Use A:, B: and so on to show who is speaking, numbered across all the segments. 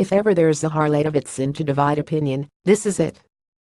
A: If ever there's a Harley-Davidson to divide opinion, this is it.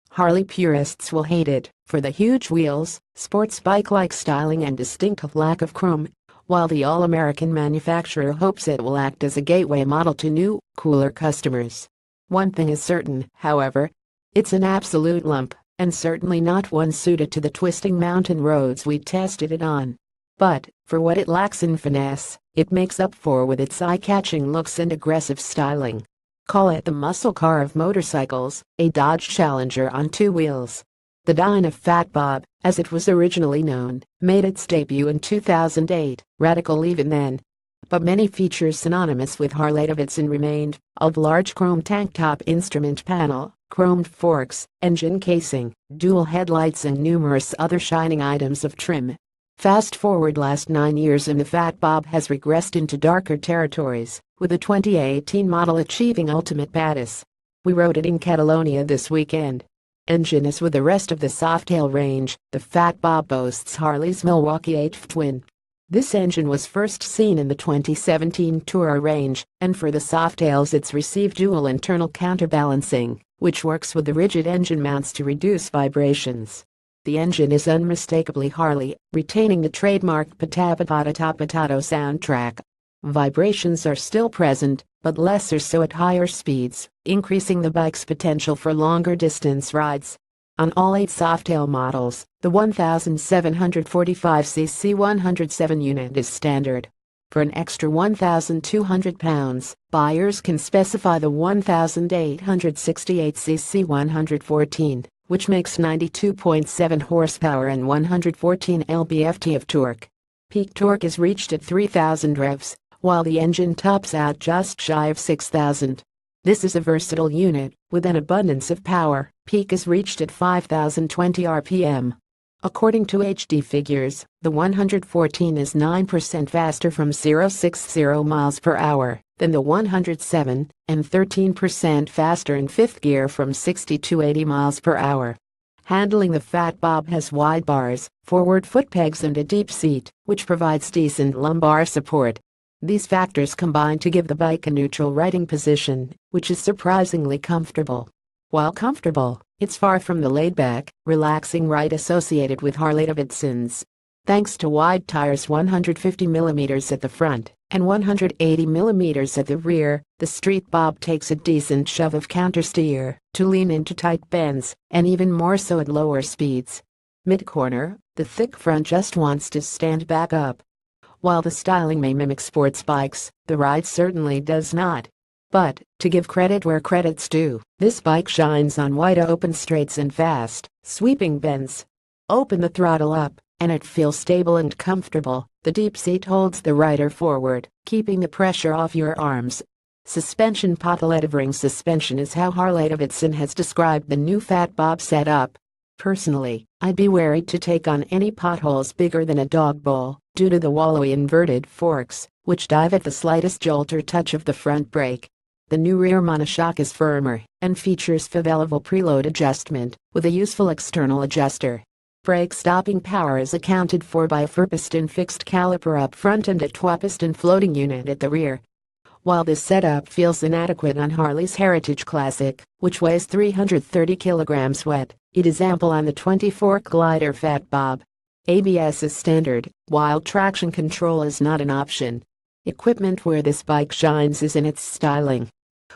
A: Harley purists will hate it for the huge wheels, sports bike-like styling and distinctive lack of chrome, while the all-American manufacturer hopes it will act as a gateway model to new, cooler customers. One thing is certain, however. It's an absolute lump, and certainly not one suited to the twisting mountain roads we tested it on. But, for what it lacks in finesse, it makes up for with its eye-catching looks and aggressive styling. Call it the muscle car of motorcycles, a Dodge Challenger on two wheels. The Dyne of Fat Bob, as it was originally known, made its debut in 2008, radical even then. But many features synonymous with Harley-Davidson remained: a large chrome tank top instrument panel, chromed forks, engine casing, dual headlights and numerous other shining items of trim. Fast forward last 9 years and the Fat Bob has regressed into darker territories, with the 2018 model achieving ultimate badass. We rode it in Catalonia this weekend. Engine as with the rest of the Softail range, the Fat Bob boasts Harley's Milwaukee 8V twin. This engine was first seen in the 2017 Tourer range, and for the Softails it's received dual internal counterbalancing, which works with the rigid engine mounts to reduce vibrations. The engine is unmistakably Harley, retaining the trademark pata-pata-ta-potato soundtrack. Vibrations are still present, but lesser so at higher speeds, increasing the bike's potential for longer distance rides. On all 8 Softail models, the 1745cc 107 unit is standard. For an extra 1,200 pounds, buyers can specify the 1868cc 114, which makes 92.7 horsepower and 114 lb-ft of torque. Peak torque is reached at 3,000 revs, while the engine tops out just shy of 6,000. This is a versatile unit, with an abundance of power. Peak is reached at 5,020 rpm. According to HD figures, the 114 is 9% faster from 0-60 miles per hour than the 107, and 13% faster in 5th gear from 60-80 miles per hour. Handling: the Fat Bob has wide bars, forward foot pegs and a deep seat, which provides decent lumbar support. These factors combine to give the bike a neutral riding position, which is surprisingly comfortable. While comfortable, it's far from the laid-back, relaxing ride associated with Harley-Davidsons. Thanks to wide tires 150mm at the front and 180mm at the rear, the Street Bob takes a decent shove of countersteer to lean into tight bends, and even more so at lower speeds. Mid-corner, the thick front just wants to stand back up. While the styling may mimic sports bikes, the ride certainly does not. But, to give credit where credit's due, this bike shines on wide open straights and fast, sweeping bends. Open the throttle up, and it feels stable and comfortable. The deep seat holds the rider forward, keeping the pressure off your arms. Suspension: lever-ring suspension is how Harley-Davidson has described the new Fat Bob setup. Personally, I'd be wary to take on any potholes bigger than a dog bowl, due to the wallowy inverted forks, which dive at the slightest jolt or touch of the front brake. The new rear monoshock is firmer and features favela-level preload adjustment with a useful external adjuster. Brake stopping power is accounted for by a 4-piston fixed caliper up front and a 12-piston floating unit at the rear. While this setup feels inadequate on Harley's Heritage Classic, which weighs 330 kilograms wet, it is ample on the 20-fork glider Fat Bob. ABS is standard, while traction control is not an option. Equipment where this bike shines is in its styling.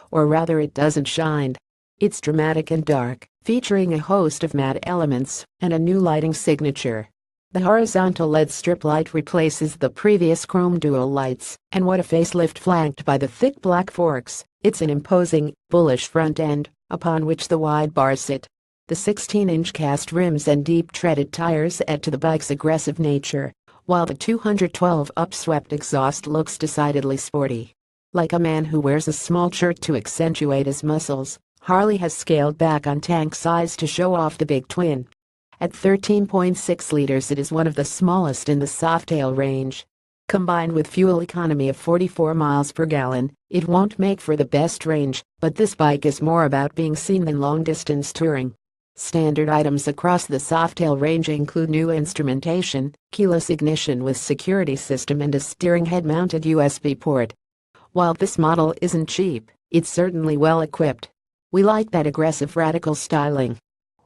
A: Or rather, it doesn't shine. It's dramatic and dark, featuring a host of matte elements and a new lighting signature. The horizontal LED strip light replaces the previous chrome dual lights, and what a facelift flanked by the thick black forks. It's an imposing, bullish front end, upon which the wide bars sit. The 16-inch cast rims and deep-treaded tires add to the bike's aggressive nature, while the 212 upswept exhaust looks decidedly sporty. Like a man who wears a small shirt to accentuate his muscles, Harley has scaled back on tank size to show off the big twin. At 13.6 liters, it is one of the smallest in the Softail range. Combined with fuel economy of 44 miles per gallon, it won't make for the best range, but this bike is more about being seen than long-distance touring. Standard items across the Softail range include new instrumentation, keyless ignition with security system and a steering head-mounted USB port. While this model isn't cheap, It's certainly well equipped. We like that aggressive radical styling.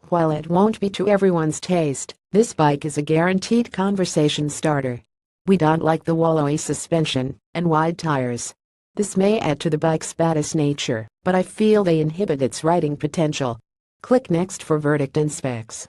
A: While it won't be to everyone's taste, this bike is a guaranteed conversation starter. We don't like the wallowy suspension and wide tires. This may add to the bike's badass nature, but I feel they inhibit its riding potential. Click next for verdict and specs.